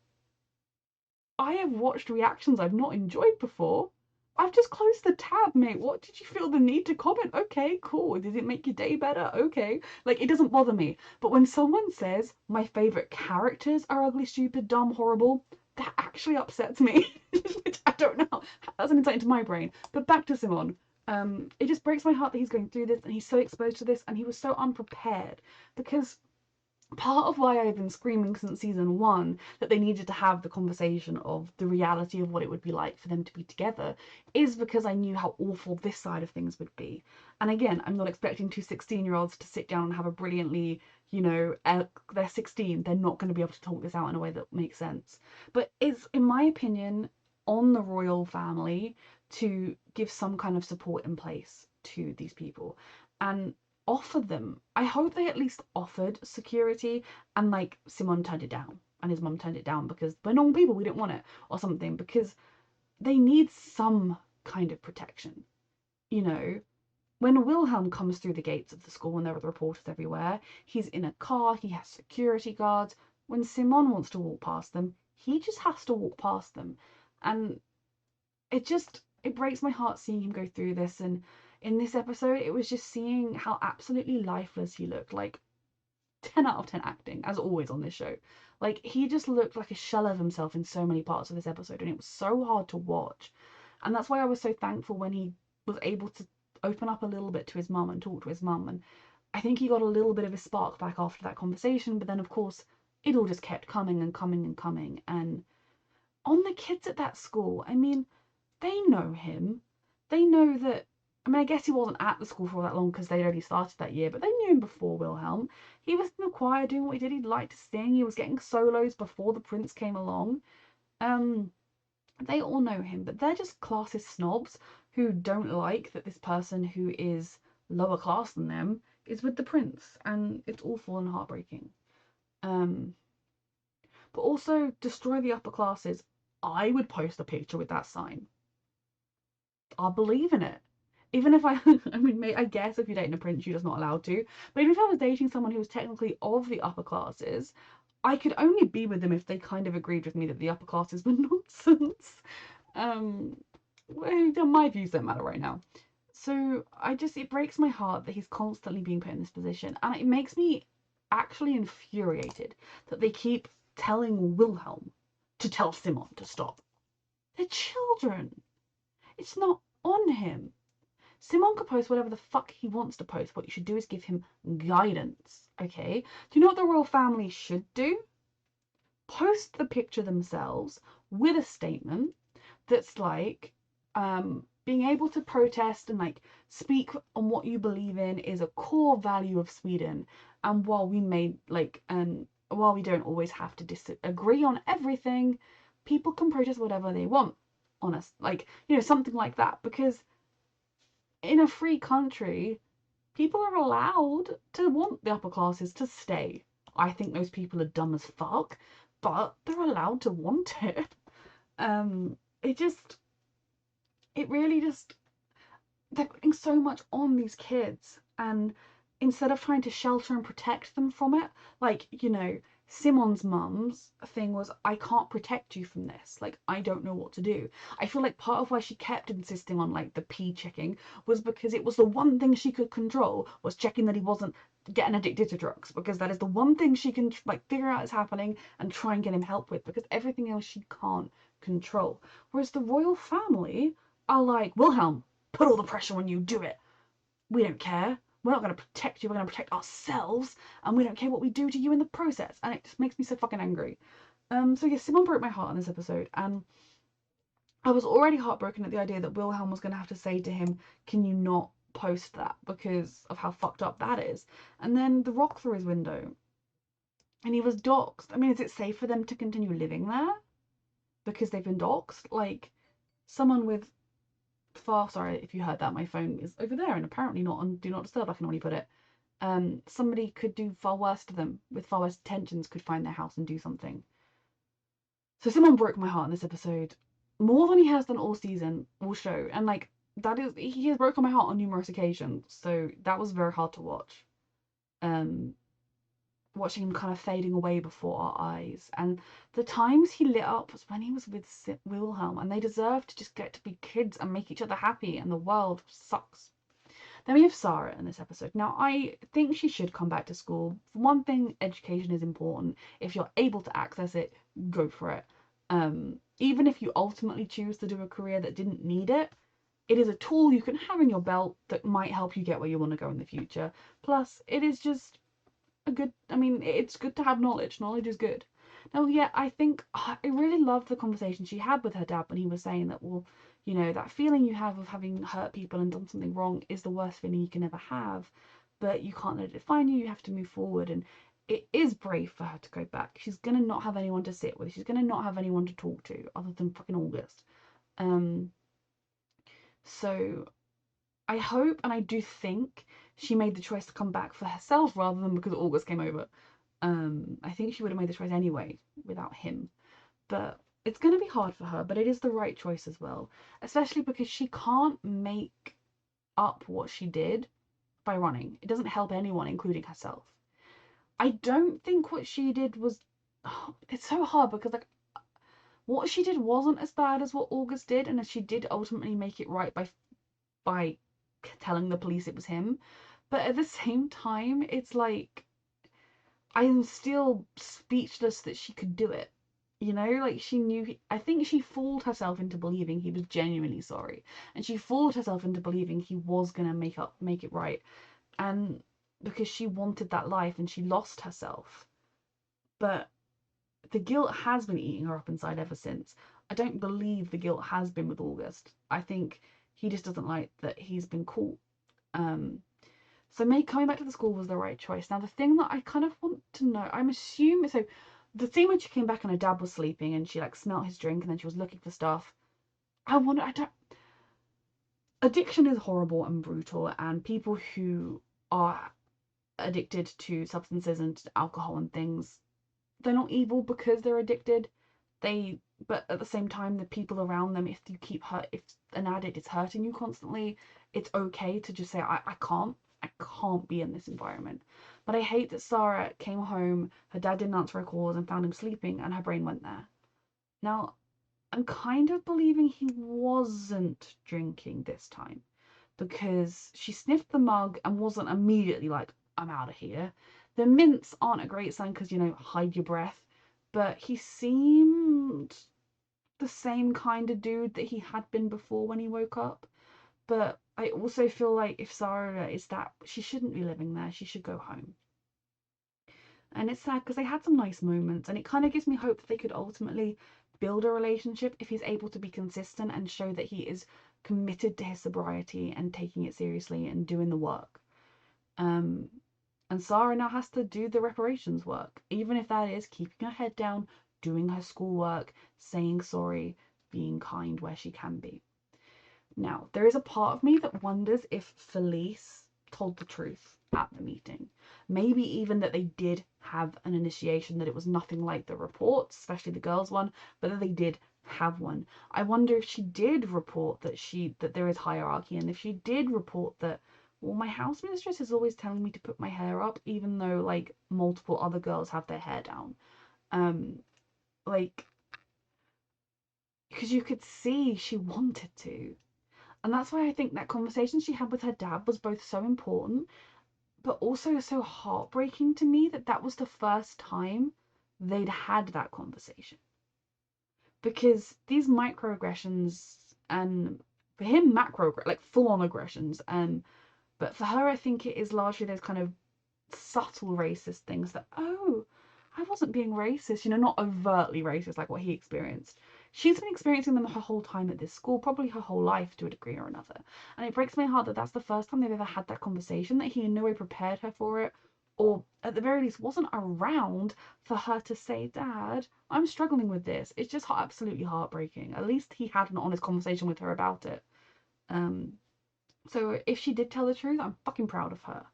I have watched reactions I've not enjoyed before. I've just closed the tab, mate. What did you feel the need to comment? Okay, cool. Did it make your day better? Okay. Like, it doesn't bother me. But when someone says my favourite characters are ugly, stupid, dumb, horrible, that actually upsets me. I don't know. That's an insight into my brain. But back to Simon. It just breaks my heart that he's going through this and he's so exposed to this and he was so unprepared, because part of why I've been screaming since season 1 that they needed to have the conversation of the reality of what it would be like for them to be together is because I knew how awful this side of things would be. And again, I'm not expecting two 16-year-olds to sit down and have a brilliantly, they're 16, they're not going to be able to talk this out in a way that makes sense. But it's, in my opinion, on the royal family to give some kind of support in place to these people and offer them. I hope they at least offered security, and like Simon turned it down and his mum turned it down because we're normal people, we didn't want it or something, because they need some kind of protection. When Wilhelm comes through the gates of the school and there are reporters everywhere, he's in a car, he has security guards. When Simon wants to walk past them, he just has to walk past them. And it breaks my heart seeing him go through this. And in this episode, it was just seeing how absolutely lifeless he looked. Like 10 out of 10 acting, as always on this show. Like, he just looked like a shell of himself in so many parts of this episode, and it was so hard to watch. And that's why I was so thankful when he was able to open up a little bit to his mum and talk to his mum. And I think he got a little bit of a spark back after that conversation, but then of course it all just kept coming and coming and coming. And on the kids at that school, I mean, they know him. They know that, I guess he wasn't at the school for all that long because they'd already started that year, but they knew him before Wilhelm. He was in the choir doing what he did. He liked to sing. He was getting solos before the prince came along. They all know him, but they're just classist snobs who don't like that this person who is lower class than them is with the prince, and it's awful and heartbreaking. But also, destroy the upper classes. I would post a picture with that sign. I believe in it. Even if I guess if you're dating a prince, you're just not allowed to. But even if I was dating someone who was technically of the upper classes, I could only be with them if they kind of agreed with me that the upper classes were nonsense. Well, my views don't matter right now. So it breaks my heart that he's constantly being put in this position, and it makes me actually infuriated that they keep telling Wilhelm to tell Simon to stop. They're children. It's not on him. Simon can post whatever the fuck he wants to post. What you should do is give him guidance, okay? Do you know what the royal family should do? Post the picture themselves with a statement that's like, being able to protest and like speak on what you believe in is a core value of Sweden. And while we while we don't always have to disagree on everything, people can protest whatever they want on us. Like, something like that, because in a free country, people are allowed to want the upper classes to stay. I think those people are dumb as fuck, but they're allowed to want it. They're putting so much on these kids, and instead of trying to shelter and protect them from it, like, Simon's mum's thing was, I can't protect you from this. Like, I don't know what to do. I feel like part of why she kept insisting on, like, the pee checking was because it was the one thing she could control, was checking that he wasn't getting addicted to drugs, because that is the one thing she can like figure out is happening and try and get him help with, because everything else she can't control. Whereas the royal family are like, Wilhelm, put all the pressure on you, do it. We don't care. We're not going to protect you. We're going to protect ourselves, and we don't care what we do to you in the process. And it just makes me so fucking angry. So yeah, Simon broke my heart in this episode, and I was already heartbroken at the idea that Wilhelm was going to have to say to him, "Can you not post that?" because of how fucked up that is. And then the rock through his window, and he was doxxed. I mean, is it safe for them to continue living there because they've been doxxed? Like, someone with sorry if you heard that, my phone is over there and apparently not on do not disturb. I can only put it. Somebody could do far worse to them with far worse intentions, could find their house and do something. So Simon broke my heart in this episode more than he has done all season, all show, and like that is he has broken my heart on numerous occasions. So that was very hard to watch. Watching him kind of fading away before our eyes, and the times he lit up was when he was with Wilhelm, and they deserve to just get to be kids and make each other happy, and the world sucks. Then we have Sarah in this episode. Now, I think she should come back to school. For one thing, education is important. If you're able to access it, go for it. Even if you ultimately choose to do a career that didn't need it, it is a tool you can have in your belt that might help you get where you want to go in the future. Plus, it is just a good, I mean, it's good to have knowledge. Knowledge is good. Now, yeah, I think I really loved the conversation she had with her dad when he was saying that, well, you know, that feeling you have of having hurt people and done something wrong is the worst feeling you can ever have, but you can't let it define you. You have to move forward. And it is brave for her to go back. She's going to not have anyone to sit with. She's going to not have anyone to talk to other than fucking August. So I hope and I do think she made the choice to come back for herself rather than because August came over. I think she would have made the choice anyway without him. But it's going to be hard for her, but it is the right choice as well. Especially because she can't make up what she did by running. It doesn't help anyone, including herself. I don't think what she did was... Oh, it's so hard because like what she did wasn't as bad as what August did, and she did ultimately make it right by telling the police it was him. But at the same time, it's like I'm still speechless that she could do it. You know, like she knew. I think she fooled herself into believing he was genuinely sorry, and she fooled herself into believing he was gonna make it right, and because she wanted that life and she lost herself. But the guilt has been eating her up inside ever since. I don't believe the guilt has been with August. I think he just doesn't like that he's been caught. So May coming back to the school was the right choice. Now the thing that I kind of want to know, I'm assuming, so the scene when she came back and her dad was sleeping and she like smelt his drink and then she was looking for stuff. Addiction is horrible and brutal, and people who are addicted to substances and alcohol and things, they're not evil because they're addicted. But at the same time, the people around them, if if an addict is hurting you constantly, it's okay to just say, I can't be in this environment. But I hate that Sarah came home, her dad didn't answer her calls and found him sleeping, and her brain went there. Now, I'm kind of believing he wasn't drinking this time, because she sniffed the mug and wasn't immediately like, I'm out of here. The mints aren't a great sign because, you know, hide your breath, but he seemed the same kind of dude that he had been before when he woke up. But I also feel like if Sarah is that, she shouldn't be living there. She should go home. And it's sad because they had some nice moments, and it kind of gives me hope that they could ultimately build a relationship if he's able to be consistent and show that he is committed to his sobriety and taking it seriously and doing the work. And Sarah now has to do the reparations work, even if that is keeping her head down, doing her schoolwork, saying sorry, being kind where she can be. Now, there is a part of me that wonders if Felice told the truth at the meeting. Maybe even that they did have an initiation, that it was nothing like the reports, especially the girls' one, but that they did have one. I wonder if she did report that there is hierarchy, and if she did report that, well, my house mistress is always telling me to put my hair up, even though like multiple other girls have their hair down. Like, because you could see she wanted to. And that's why I think that conversation she had with her dad was both so important, but also so heartbreaking to me that that was the first time they'd had that conversation. Because these microaggressions, and for him macro, like full on aggressions, but for her I think it is largely those kind of subtle racist things that, oh, I wasn't being racist, not overtly racist like what he experienced. She's been experiencing them her whole time at this school, probably her whole life to a degree or another. And it breaks my heart that that's the first time they've ever had that conversation, that he in no way prepared her for it, or at the very least wasn't around for her to say, Dad, I'm struggling with this. It's just absolutely heartbreaking. At least he had an honest conversation with her about it. So if she did tell the truth, I'm fucking proud of her.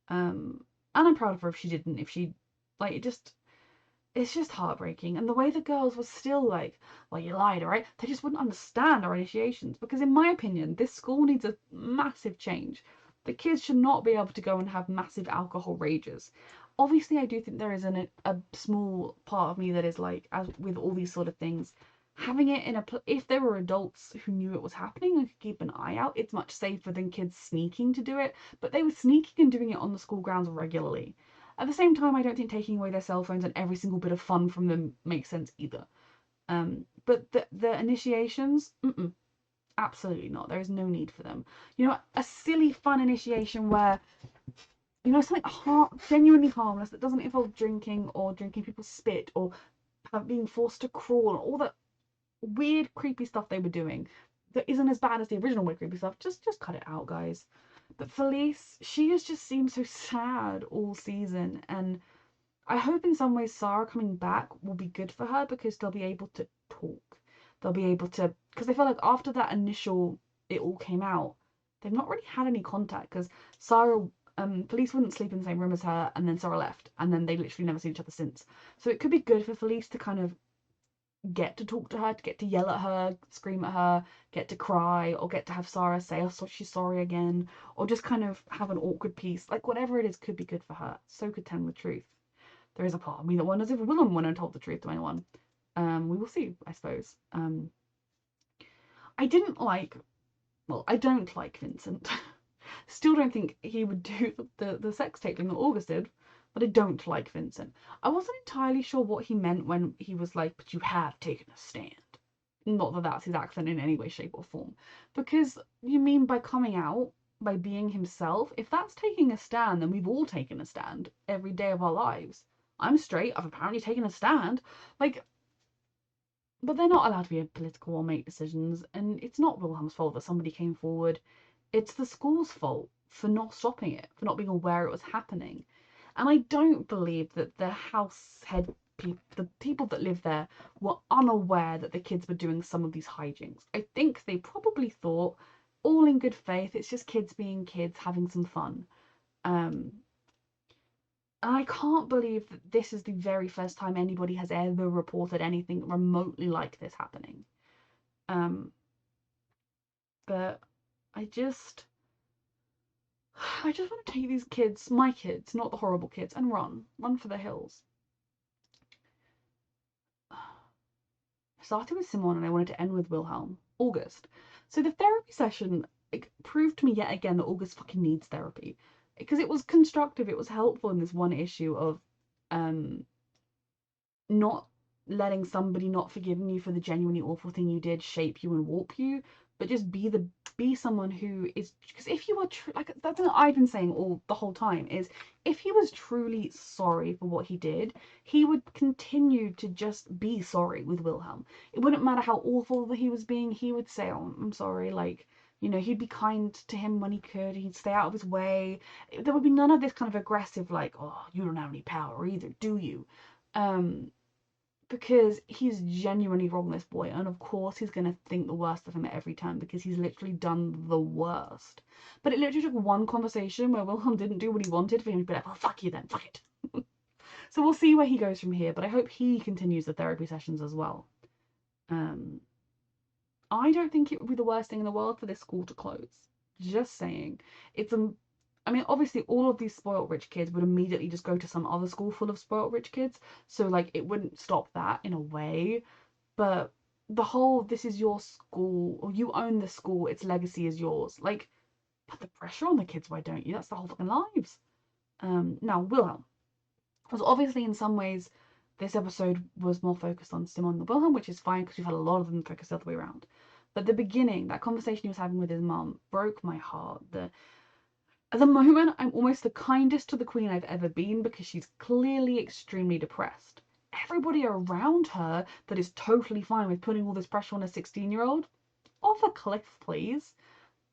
And I'm proud of her if she didn't. If she, like, it's just heartbreaking. And the way the girls were still like, well, you lied, all right? They just wouldn't understand our initiations. Because in my opinion, this school needs a massive change. The kids should not be able to go and have massive alcohol rages. Obviously, I do think there is a small part of me that is like, as with all these sort of things, having it in if there were adults who knew it was happening and could keep an eye out, it's much safer than kids sneaking to do it. But they were sneaking and doing it on the school grounds regularly. At the same time, I don't think taking away their cell phones and every single bit of fun from them makes sense either. But the initiations, absolutely not. There is no need for them. A silly, fun initiation where, something genuinely harmless that doesn't involve drinking or drinking people's spit or being forced to crawl and all that weird, creepy stuff they were doing that isn't as bad as the original weird, creepy stuff. Just cut it out, guys. But Felice, she has just seemed so sad all season, and I hope in some ways Sarah coming back will be good for her because they'll be able to talk. They'll be able to, because I feel like after that initial, it all came out, they've not really had any contact because Sarah, Felice wouldn't sleep in the same room as her, and then Sarah left, and then they literally never seen each other since. So it could be good for Felice to kind of get to talk to her, to get to yell at her, scream at her, get to cry, or get to have Sarah say, oh, so she's sorry again, or just kind of have an awkward piece. Like, whatever it is could be good for her. So could telling the truth. There is a part of me that wonders if Willem went and told the truth to anyone. We will see, I suppose. I don't like Vincent. Still don't think he would do the sex taping that August did, but I don't like Vincent. I wasn't entirely sure what he meant when he was like, but you have taken a stand. Not that that's his accent in any way, shape, or form. Because you mean by coming out, by being himself, if that's taking a stand, then we've all taken a stand every day of our lives. I'm straight, I've apparently taken a stand. Like, but they're not allowed to be political or make decisions, and it's not Wilhelm's fault that somebody came forward. It's the school's fault for not stopping it, for not being aware it was happening. And I don't believe that the the people that live there, were unaware that the kids were doing some of these hijinks. I think they probably thought, all in good faith, it's just kids being kids, having some fun. And I can't believe that this is the very first time anybody has ever reported anything remotely like this happening. But I just want to take these kids, my kids, not the horrible kids, and run for the hills. I started with Simon and I wanted to end with Wilhelm. August. So the therapy session proved to me yet again that August fucking needs therapy. Because it was constructive, it was helpful in this one issue of not letting somebody not forgiving you for the genuinely awful thing you did shape you and warp you, but just be someone who is, because if you were like, that's what I've been saying all the whole time, is if he was truly sorry for what he did, he would continue to just be sorry with Wilhelm. It wouldn't matter how awful he was being, he would say, oh, I'm sorry, like, he'd be kind to him when he could, he'd stay out of his way. There would be none of this kind of aggressive, like, oh, you don't have any power either, do you? Because he's genuinely wrong, this boy, and of course he's going to think the worst of him at every turn because he's literally done the worst. But it literally took one conversation where Wilhelm didn't do what he wanted for him to be like, well, fuck you then, fuck it. So we'll see where he goes from here, but I hope he continues the therapy sessions as well. I don't think it would be the worst thing in the world for this school to close. Just saying. I mean, obviously, all of these spoiled rich kids would immediately just go to some other school full of spoiled rich kids. So, like, it wouldn't stop that in a way. But the whole, this is your school, or you own the school, its legacy is yours. Like, put the pressure on the kids, why don't you? That's the whole fucking lives. Now, Wilhelm was obviously in some ways, this episode was more focused on Simon than Wilhelm, which is fine because we've had a lot of them focused the other way around. But the beginning, that conversation he was having with his mum, broke my heart. At the moment, I'm almost the kindest to the Queen I've ever been because she's clearly extremely depressed. Everybody around her that is totally fine with putting all this pressure on a 16-year-old, off a cliff, please.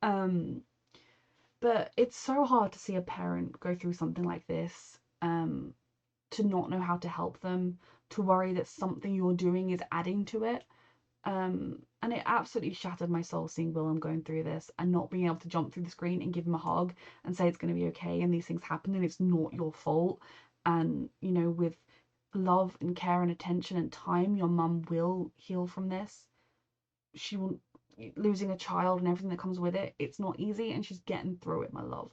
But it's so hard to see a parent go through something like this, to not know how to help them, to worry that something you're doing is adding to it. And it absolutely shattered my soul seeing Willem going through this and not being able to jump through the screen and give him a hug and say it's going to be okay and these things happen and it's not your fault. And, you know, with love and care and attention and time, your mum will heal from this. She will, losing a child and everything that comes with it, it's not easy and she's getting through it, my love.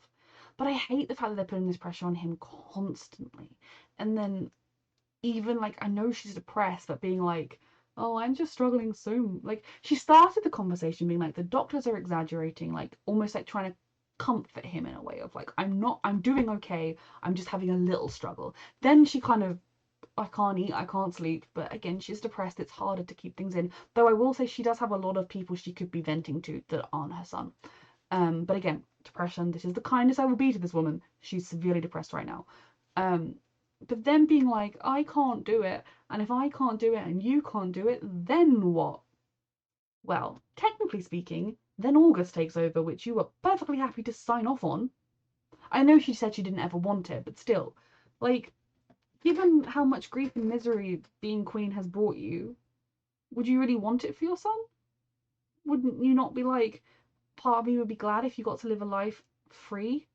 But I hate the fact that they're putting this pressure on him constantly. And then even, like, I know she's depressed, but being like, oh, I'm just struggling so, like, she started the conversation being like, the doctors are exaggerating, like, almost like trying to comfort him in a way of like, I'm doing okay, I'm just having a little struggle. Then she kind of, I can't eat, I can't sleep, but again, she's depressed, it's harder to keep things in. Though I will say she does have a lot of people she could be venting to that aren't her son. But again, depression, this is the kindest I will be to this woman. She's severely depressed right now. But then being like, I can't do it, and if I can't do it and you can't do it, then what? Well, technically speaking, then August takes over, which you were perfectly happy to sign off on. I know she said she didn't ever want it, but still, like, given how much grief and misery being queen has brought you, would you really want it for your son? Wouldn't you not be like, part of me would be glad if you got to live a life free?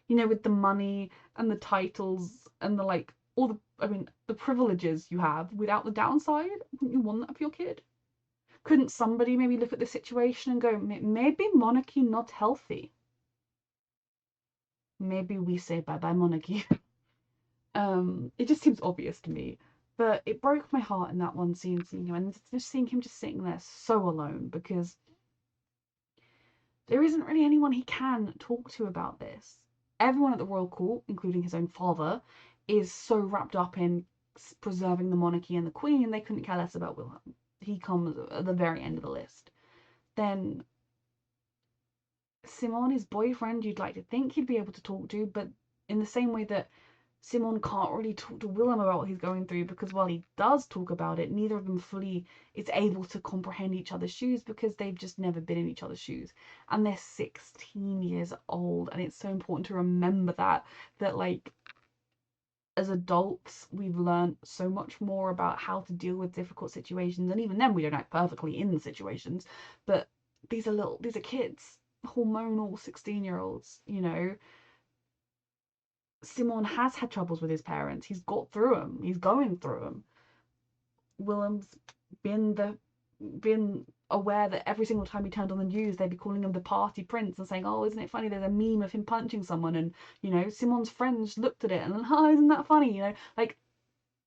You know, with the money and the titles and the, like, all the, I mean, the privileges you have without the downside. Wouldn't you want that for your kid? Couldn't somebody maybe look at the situation and go, maybe monarchy not healthy? Maybe we say bye-bye monarchy. It just seems obvious to me. But it broke my heart in that one scene, seeing him, and just seeing him just sitting there so alone, because there isn't really anyone he can talk to about this. Everyone at the royal court, including his own father, is so wrapped up in preserving the monarchy and the queen, they couldn't care less about Wilhelm. He comes at the very end of the list. Then Simon, his boyfriend, you'd like to think he'd be able to talk to, but in the same way that Simon can't really talk to Willem about what he's going through, because while he does talk about it, neither of them fully is able to comprehend each other's shoes because they've just never been in each other's shoes. And they're 16 years old, and it's so important to remember that like, as adults, we've learned so much more about how to deal with difficult situations, and even then we don't act perfectly in the situations, but these are kids, hormonal 16-year-olds, you know. Simon has had troubles with his parents. He's got through them. He's going through them. Willem's been aware that every single time he turned on the news, they'd be calling him the party prince and saying, "Oh, isn't it funny? There's a meme of him punching someone," and you know, Simon's friends looked at it and, "Oh, isn't that funny?" You know, like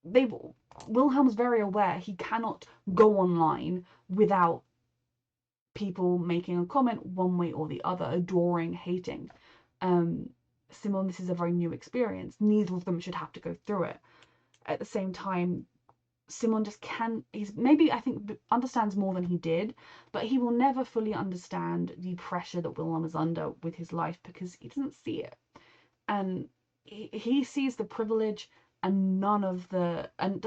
Wilhelm's very aware he cannot go online without people making a comment one way or the other, adoring, hating. Simon, this is a very new experience. Neither of them should have to go through it. At the same time, Simon just he's maybe, I think, understands more than he did, but he will never fully understand the pressure that Wilhelm is under with his life because he doesn't see it. And he sees the privilege and none of the, and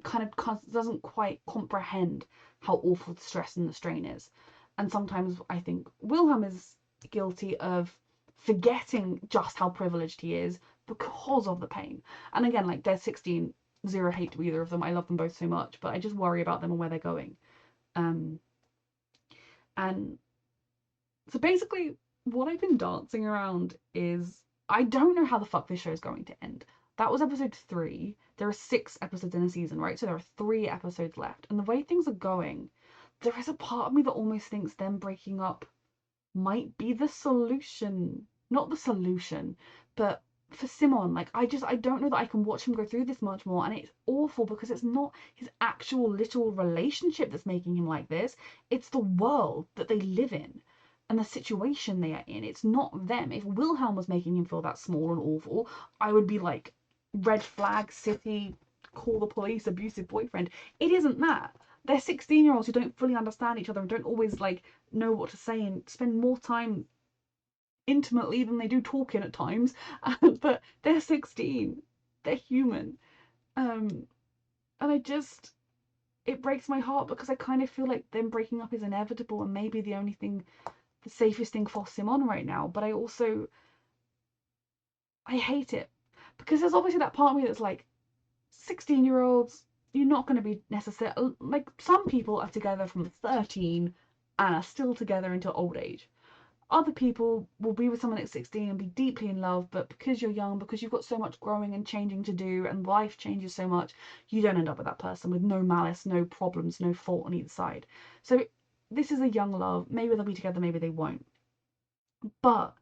kind of doesn't quite comprehend how awful the stress and the strain is. And sometimes I think Wilhelm is guilty of forgetting just how privileged he is because of the pain. And again, like, they're 16, zero hate to either of them. I love them both so much, but I just worry about them and where they're going. And so basically, what I've been dancing around is I don't know how the fuck this show is going to end. That was episode 3. There are 6 episodes in a season, right? So there are 3 episodes left. And the way things are going, there is a part of me that almost thinks them breaking up might be the solution. Not the solution, but for Simon, like, I don't know that I can watch him go through this much more, and it's awful because it's not his actual literal relationship that's making him like this, it's the world that they live in. and the situation they are in. It's not them. If Wilhelm was making him feel that small and awful, I would be like, red flag, city, call the police, abusive boyfriend. It isn't that. They're 16-year-olds who don't fully understand each other and don't always like know what to say and spend more time intimately than they do talking at times. But they're 16. They're human. And it breaks my heart because I kind of feel like them breaking up is inevitable and maybe the safest thing for Simon right now. But I hate it because there's obviously that part of me that's like, 16-year-olds, you're not going to be necessarily like, some people are together from 13 and are still together until old age. Other people will be with someone at 16 and be deeply in love, but because you're young, because you've got so much growing and changing to do, and life changes so much, you don't end up with that person with no malice, no problems, no fault on either side. So this is a young love. Maybe they'll be together, maybe they won't. But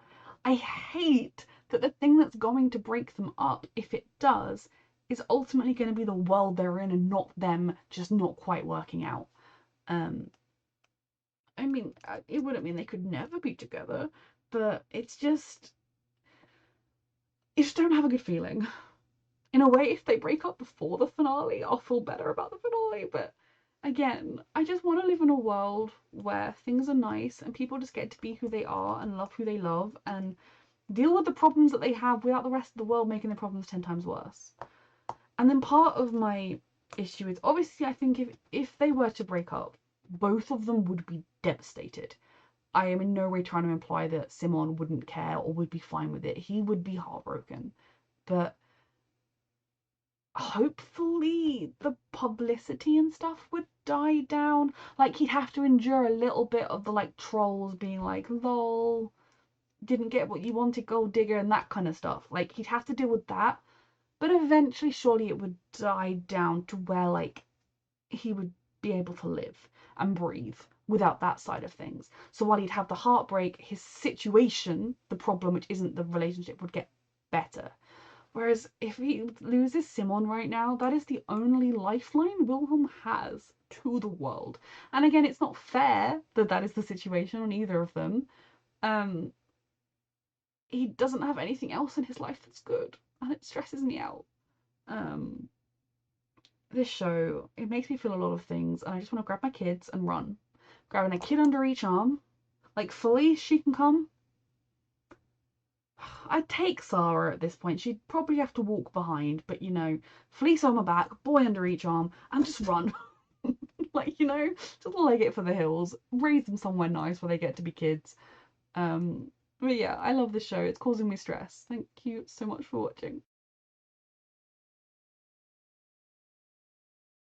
I hate that the thing that's going to break them up, if it does, is ultimately going to be the world they're in and not them just not quite working out. I mean, it wouldn't mean they could never be together, but you just don't have a good feeling. In a way, if they break up before the finale, I'll feel better about the finale, but again, I just want to live in a world where things are nice and people just get to be who they are and love who they love and deal with the problems that they have without the rest of the world making the problems 10 times worse. And then part of my issue is, obviously, I think if they were to break up, both of them would be devastated. I am in no way trying to imply that Simon wouldn't care or would be fine with it. He would be heartbroken. But hopefully the publicity and stuff would die down. Like, he'd have to endure a little bit of the, like, trolls being like, lol, didn't get what you wanted, gold digger, and that kind of stuff. Like, he'd have to deal with that. But eventually, surely it would die down to where, like, he would be able to live and breathe without that side of things. So while he'd have the heartbreak, his situation, the problem, which isn't the relationship, would get better. Whereas if he loses Simon right now, that is the only lifeline Wilhelm has to the world. And again, it's not fair that that is the situation on either of them. He doesn't have anything else in his life that's good, and it stresses me out. This show, it makes me feel a lot of things, and I just want to grab my kids and run. Grabbing a kid under each arm. Like, Felice, she can come. I'd take Sarah at this point. She'd probably have to walk behind, but, you know, Felice on my back, boy under each arm, and just run. Like, you know, just leg it for the hills. Raise them somewhere nice where they get to be kids. But yeah, I love this show. It's causing me stress. Thank you so much for watching.